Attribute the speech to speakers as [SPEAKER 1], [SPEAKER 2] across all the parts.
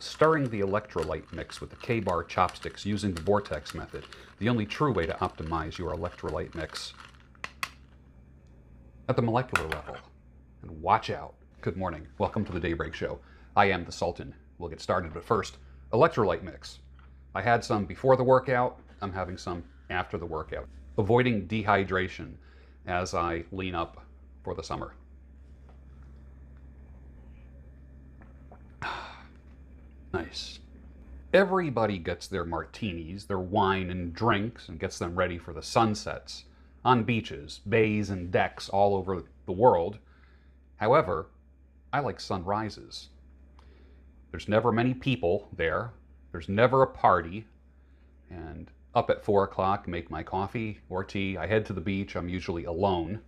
[SPEAKER 1] stirring the electrolyte mix with the K-bar chopsticks using the vortex method, the only true way to optimize your electrolyte mix at the molecular level. And watch out. Good morning. Welcome to the Daybreak Show. I am the Sultan. We'll get started, but first, electrolyte mix. I had some before the workout. I'm having some after the workout. Avoiding dehydration as I lean up for the summer. Nice. Everybody gets their martinis, their wine and drinks, and gets them ready for the sunsets on beaches, bays, and decks all over the world. However, I like sunrises. There's never many people there. There's never a party. And up at 4 o'clock, make my coffee or tea. I head to the beach. I'm usually alone.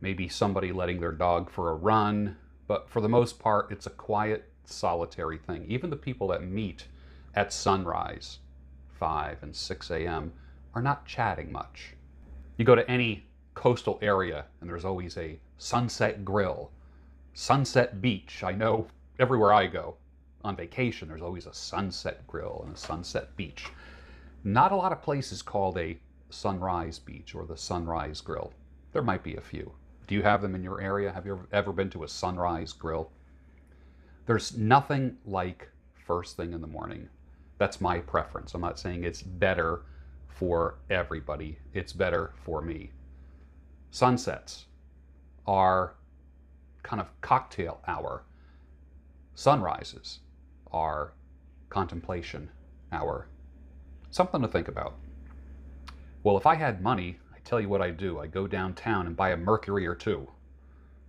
[SPEAKER 1] Maybe somebody letting their dog for a run. But for the most part, it's a quiet, solitary thing. Even the people that meet at sunrise, 5 and 6 a.m., are not chatting much. You go to any coastal area and there's always a sunset grill, sunset beach. I know everywhere I go on vacation, there's always a sunset grill and a sunset beach. Not a lot of places called a sunrise beach or the sunrise grill. There might be a few. Do you have them in your area? Have you ever been to a sunrise grill? There's nothing like first thing in the morning. That's my preference. I'm not saying it's better for everybody. It's better for me. Sunsets are kind of cocktail hour. Sunrises are contemplation hour. Something to think about. Well, if I had money, I tell you what I'd do. I'd go downtown and buy a Mercury or two.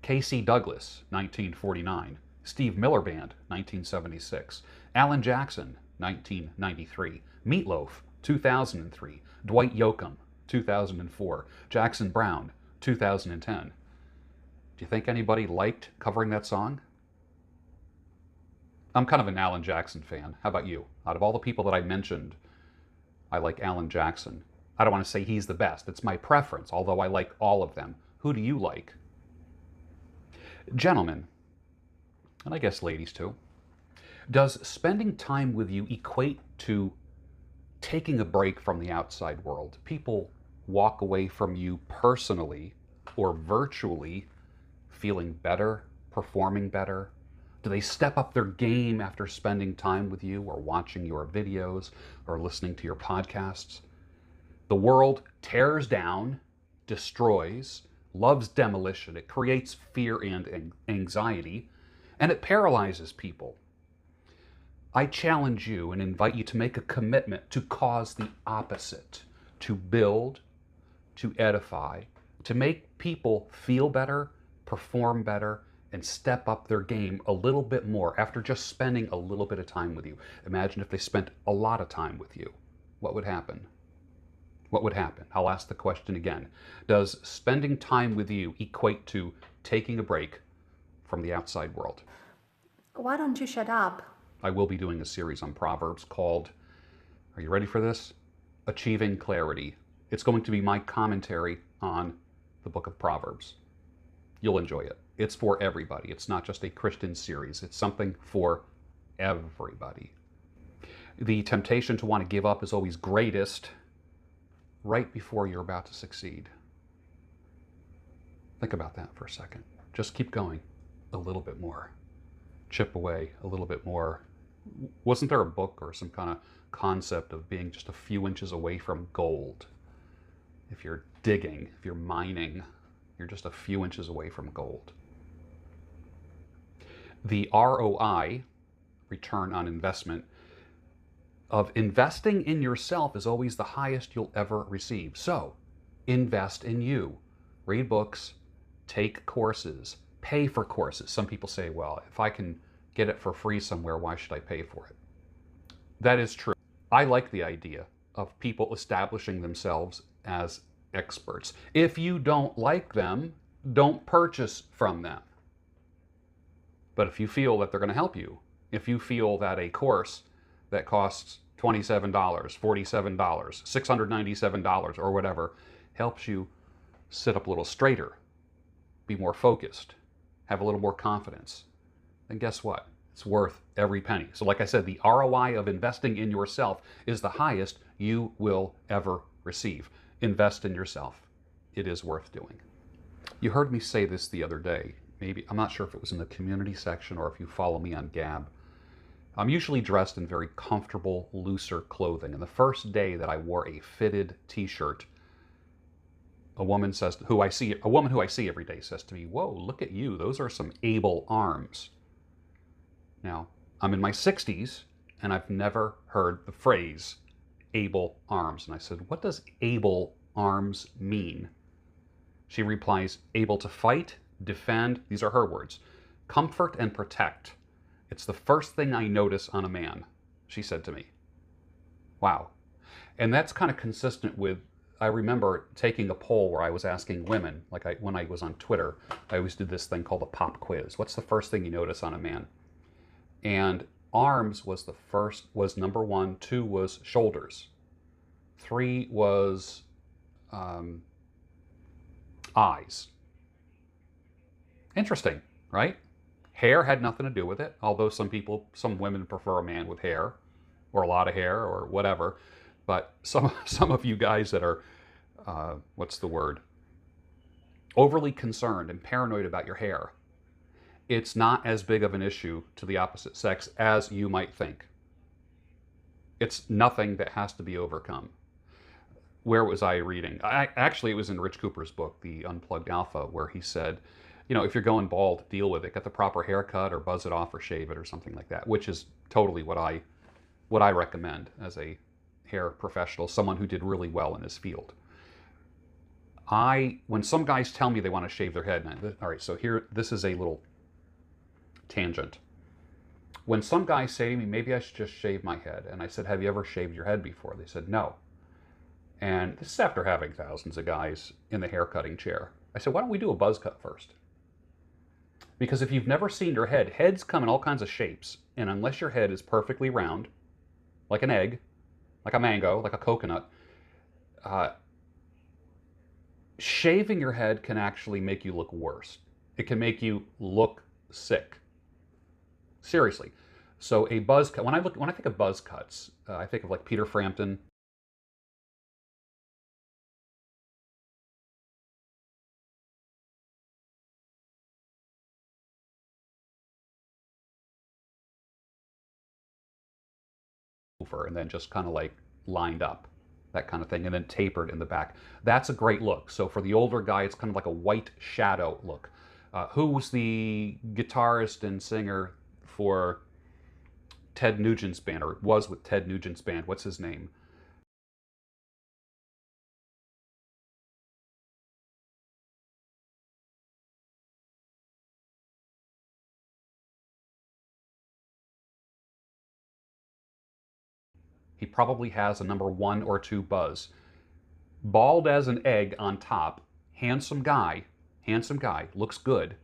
[SPEAKER 1] K.C. Douglas, 1949. Steve Miller Band, 1976. Alan Jackson, 1993. Meatloaf, 2003. Dwight Yoakam, 2004. Jackson Browne, 2010. Do you think anybody liked covering that song? I'm kind of an Alan Jackson fan. How about you? Out of all the people that I mentioned, I like Alan Jackson. I don't want to say he's the best. It's my preference, although I like all of them. Who do you like? Gentlemen, and I guess ladies too, does spending time with you equate to taking a break from the outside world? People walk away from you personally or virtually feeling better, performing better? Do they step up their game after spending time with you or watching your videos or listening to your podcasts? The world tears down, destroys, loves demolition. It creates fear and anxiety, and it paralyzes people. I challenge you and invite you to make a commitment to cause the opposite, to build, to edify, to make people feel better, perform better, and step up their game a little bit more after just spending a little bit of time with you. Imagine if they spent a lot of time with you. What would happen? What would happen? I'll ask the question again. Does spending time with you equate to taking a break from the outside world?
[SPEAKER 2] Why don't you shut up?
[SPEAKER 1] I will be doing a series on Proverbs called, are you ready for this? Achieving Clarity. It's going to be my commentary on the book of Proverbs. You'll enjoy it. It's for everybody. It's not just a Christian series. It's something for everybody. The temptation to want to give up is always greatest right before you're about to succeed. Think about that for a second. Just keep going a little bit more. Chip away a little bit more. Wasn't there a book or some kind of concept of being just a few inches away from gold? If you're digging, if you're mining, you're just a few inches away from gold. The ROI, return on investment, of investing in yourself is always the highest you'll ever receive. So, invest in you. Read books, take courses, pay for courses. Some people say, well, if I can get it for free somewhere, why should I pay for it? That is true. I like the idea of people establishing themselves as experts. If you don't like them, don't purchase from them. But if you feel that they're going to help you, if you feel that a course that costs $27, $47, $697, or whatever, helps you sit up a little straighter, be more focused, have a little more confidence, then guess what? It's worth every penny. So like I said, the ROI of investing in yourself is the highest you will ever receive. Invest in yourself. It is worth doing. You heard me say this the other day. Maybe, I'm not sure if it was in the community section or if you follow me on Gab. I'm usually dressed in very comfortable, looser clothing. And the first day that I wore a fitted t-shirt, a woman who I see every day says to me, "Whoa, look at you. Those are some able arms." Now, I'm in my 60s, and I've never heard the phrase able arms. And I said, "What does able arms mean?" She replies, "Able to fight, defend," these are her words, "comfort and protect. It's the first thing I notice on a man," she said to me. Wow. And that's kind of consistent with, I remember taking a poll where I was asking women, when I was on Twitter, I always did this thing called a pop quiz. What's the first thing you notice on a man? And arms was number one. 2 was shoulders. 3 was eyes. Interesting, right? Hair had nothing to do with it, although some women prefer a man with hair, or a lot of hair, or whatever. But some of you guys that are, overly concerned and paranoid about your hair, it's not as big of an issue to the opposite sex as you might think. It's nothing that has to be overcome. Where was I reading? Actually, it was in Rich Cooper's book, The Unplugged Alpha, where he said, if you're going bald, deal with it. Get the proper haircut or buzz it off or shave it or something like that, which is totally what I recommend as a hair professional, someone who did really well in his field. When some guys tell me they want to shave their head, all right, so this is a little tangent. When some guys say to me, maybe I should just shave my head, and I said, have you ever shaved your head before? They said, no. And this is after having thousands of guys in the hair cutting chair. I said, why don't we do a buzz cut first? Because if you've never seen your head, heads come in all kinds of shapes. And unless your head is perfectly round, like an egg, like a mango, like a coconut, shaving your head can actually make you look worse. It can make you look sick. Seriously. So a buzz cut, when I think of buzz cuts, I think of like Peter Frampton. And then just kind of like lined up, that kind of thing, and then tapered in the back. That's a great look. So for the older guy, it's kind of like a white shadow look. Who was the guitarist and singer for Ted Nugent's band, or was with Ted Nugent's band? What's his name? He probably has a number 1 or 2 buzz. Bald as an egg on top, handsome guy, looks good,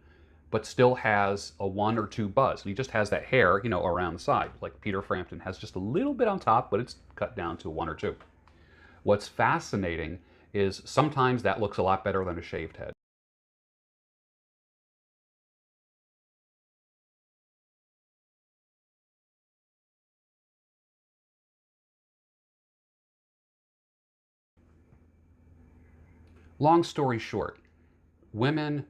[SPEAKER 1] but still has a 1 or 2 buzz. And he just has that hair, around the side. Like Peter Frampton has just a little bit on top, but it's cut down to a 1 or 2. What's fascinating is sometimes that looks a lot better than a shaved head. Long story short, women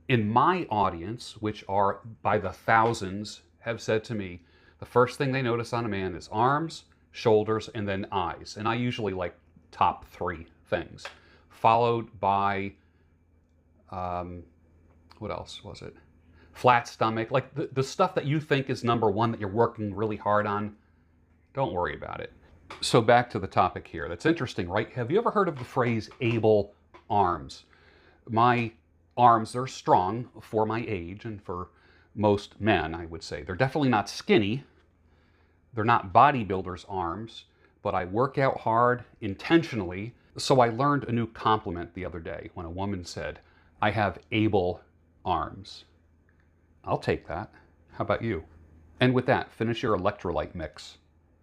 [SPEAKER 1] in my audience, which are by the thousands, have said to me, the first thing they notice on a man is arms, shoulders, and then eyes. And I usually like top 3 things, followed by, what else was it? Flat stomach, like the stuff that you think is number 1 that you're working really hard on. Don't worry about it. So back to the topic here. That's interesting, right? Have you ever heard of the phrase able arms? My arms are strong for my age and for most men, I would say. They're definitely not skinny. They're not bodybuilders' arms, but I work out hard intentionally. So I learned a new compliment the other day when a woman said, I have able arms. I'll take that. How about you? And with that, finish your electrolyte mix.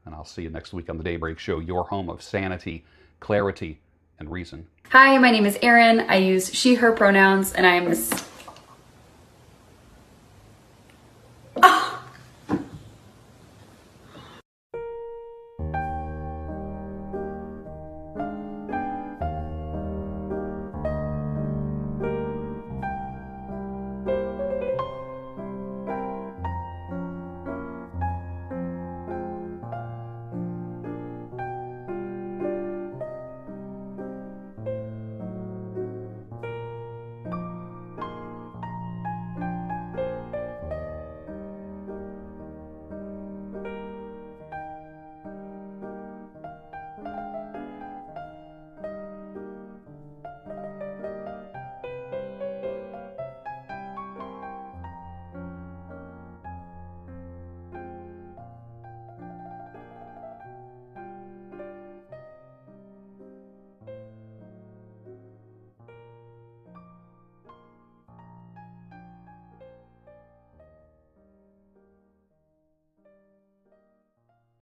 [SPEAKER 1] And I'll see you next week on the Daybreak Show, your home of sanity, clarity, and reason.
[SPEAKER 3] Hi, my name is Erin. I use she, her pronouns, and I am